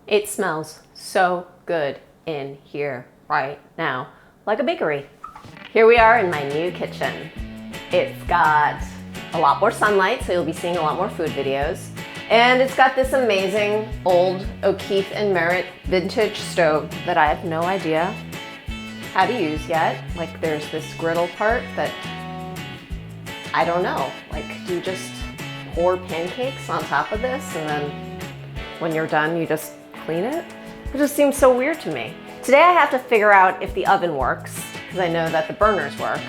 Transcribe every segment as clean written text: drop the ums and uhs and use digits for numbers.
It smells so good in here right now, like a bakery. Here we are in my new kitchen. It's got a lot more sunlight, so you'll be seeing a lot more food videos. And it's got this amazing old O'Keefe and Merritt vintage stove that I have no idea how to use yet. Like, there's this griddle part that I don't know. Like, do you just pour pancakes on top of this and then when you're done you just clean it? It just seems so weird to me. Today I have to figure out if the oven works, because I know that the burners work.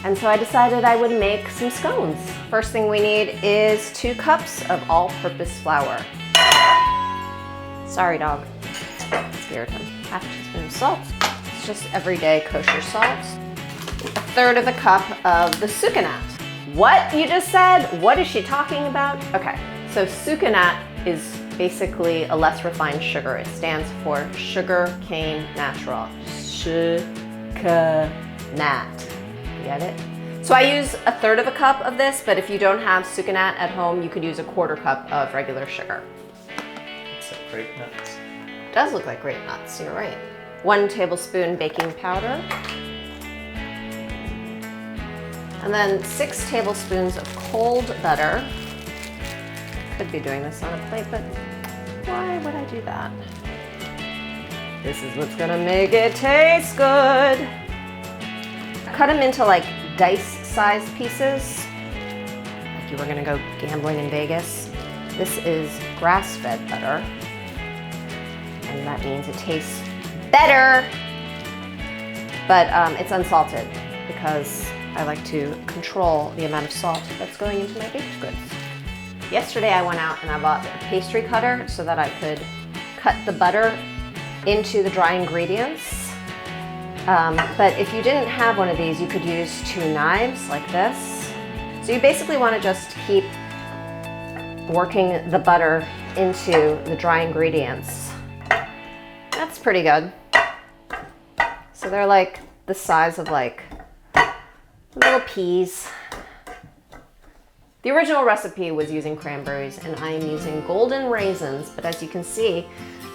And so I decided I would make some scones. First thing we need is 2 cups of all-purpose flour. Sorry, dog. Scared him. Half a teaspoon of salt. It's just everyday kosher salt. 1/3 of a cup of the sucanat. What you just said? What is she talking about? Okay, so sucanat is basically a less refined sugar. It stands for sugar cane natural. Sucanat. Get it? So I use 1/3 of a cup of this, but if you don't have sucanat at home, you could use 1/4 cup of regular sugar. It's like grape nuts. It does look like grape nuts, you're right. 1 tablespoon baking powder. And then 6 tablespoons of cold butter. Could be doing this on a plate, but why would I do that? This is what's gonna make it taste good. Cut them into like dice-sized pieces, like you were gonna go gambling in Vegas. This is grass-fed butter, and that means it tastes better, but it's unsalted because I like to control the amount of salt that's going into my baked goods. Yesterday I went out and I bought a pastry cutter so that I could cut the butter into the dry ingredients. But if you didn't have one of these, you could use 2 knives like this. So you basically want to just keep working the butter into the dry ingredients. That's pretty good. So they're like the size of like little peas. The original recipe was using cranberries and I am using golden raisins, but as you can see,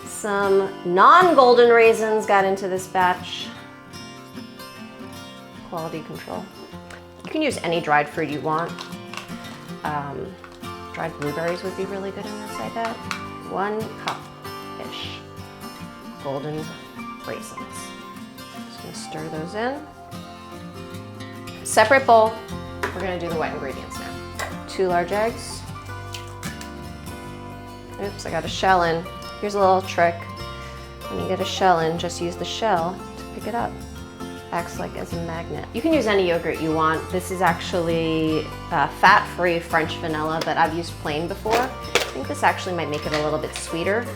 some non-golden raisins got into this batch. Quality control. You can use any dried fruit you want. Dried blueberries would be really good in this, I bet. 1 cup-ish golden raisins. Just gonna stir those in. Separate bowl, we're gonna do the wet ingredients now. 2 large eggs. Oops, I got a shell in. Here's a little trick. When you get a shell in, just use the shell to pick it up. Acts like as a magnet. You can use any yogurt you want. This is actually fat-free French vanilla, but I've used plain before. I think this actually might make it a little bit sweeter,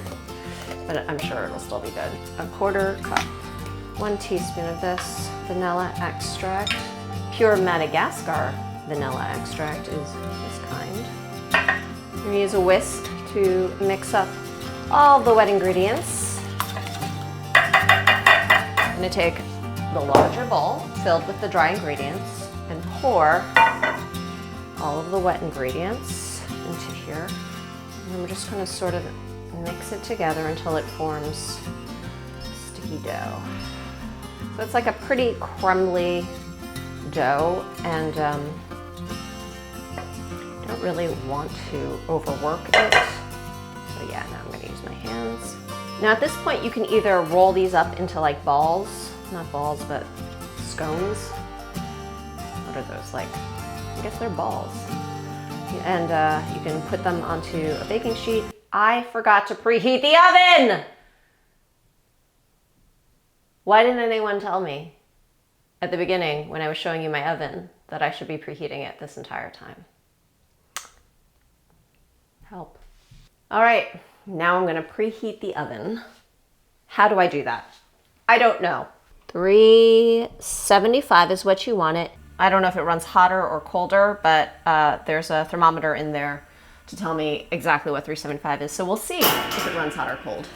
but I'm sure it'll still be good. 1/4 cup. 1 teaspoon of this vanilla extract. Pure Madagascar vanilla extract is this kind. I'm gonna use a whisk to mix up all the wet ingredients. I'm gonna take the larger bowl filled with the dry ingredients and pour all of the wet ingredients into here. And we're just gonna sort of mix it together until it forms sticky dough. So it's like a pretty crumbly dough, and don't really want to overwork it. So yeah, now I'm gonna use my hands. Now at this point you can either roll these up into like balls, not balls, but scones. What are those like? I guess they're balls. And you can put them onto a baking sheet. I forgot to preheat the oven! Why didn't anyone tell me at the beginning when I was showing you my oven that I should be preheating it this entire time? Help. All right, now I'm gonna preheat the oven. How do I do that? I don't know. 375 is what you want it. I don't know if it runs hotter or colder, but there's a thermometer in there to tell me exactly what 375 is. So we'll see if it runs hot or cold.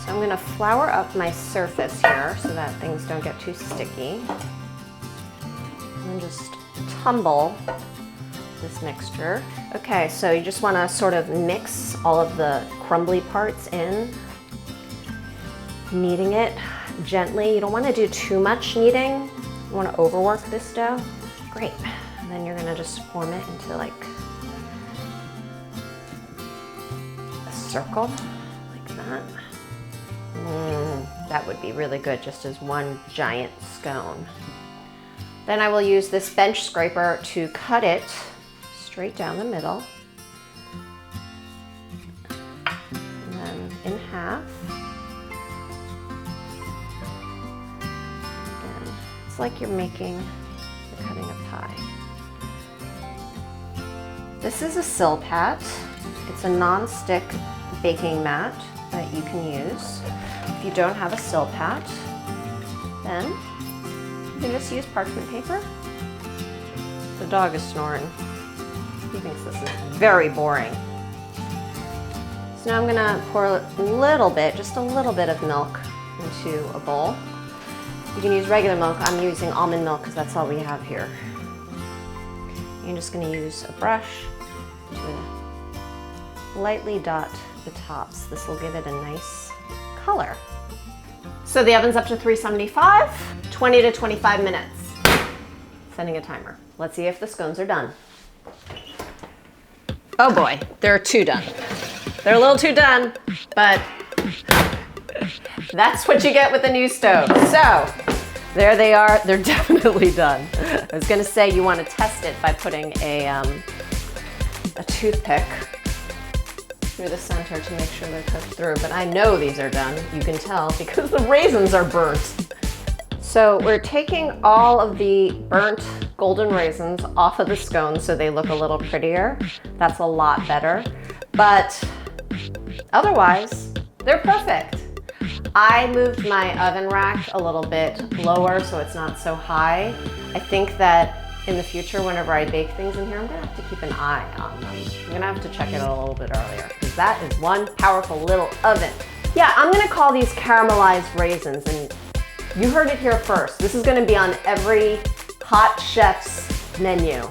So I'm gonna flour up my surface here so that things don't get too sticky. And just tumble this mixture. Okay, so you just want to sort of mix all of the crumbly parts in, kneading it gently. You don't want to do too much kneading. You want to overwork this dough. Great. And then you're going to just form it into like a circle, like that. That would be really good just as one giant scone. Then I will use this bench scraper to cut it straight down the middle. And then in half. Again, it's like you're cutting a pie. This is a Silpat. It's a non-stick baking mat that you can use. If you don't have a Silpat, then you can just use parchment paper. The dog is snoring. He thinks this is very boring. So now I'm gonna pour a little bit, just a little bit of milk into a bowl. You can use regular milk. I'm using almond milk because that's all we have here. You're just gonna use a brush to lightly dot the tops. This will give it a nice color. So the oven's up to 375, 20 to 25 minutes. Setting a timer. Let's see if the scones are done. Oh boy, they're too done. They're a little too done, but that's what you get with a new stove. So there they are. They're definitely done. I was gonna say you want to test it by putting a toothpick through the center to make sure they're cooked through, but I know these are done. You can tell because the raisins are burnt. So we're taking all of the burnt golden raisins off of the scones so they look a little prettier. That's a lot better, but otherwise they're perfect. I moved my oven rack a little bit lower so it's not so high. I think that in the future, whenever I bake things in here, I'm gonna have to keep an eye on them. I'm gonna have to check it a little bit earlier because that is one powerful little oven. Yeah, I'm gonna call these caramelized raisins, and you heard it here first. This is gonna be on every hot chef's menu.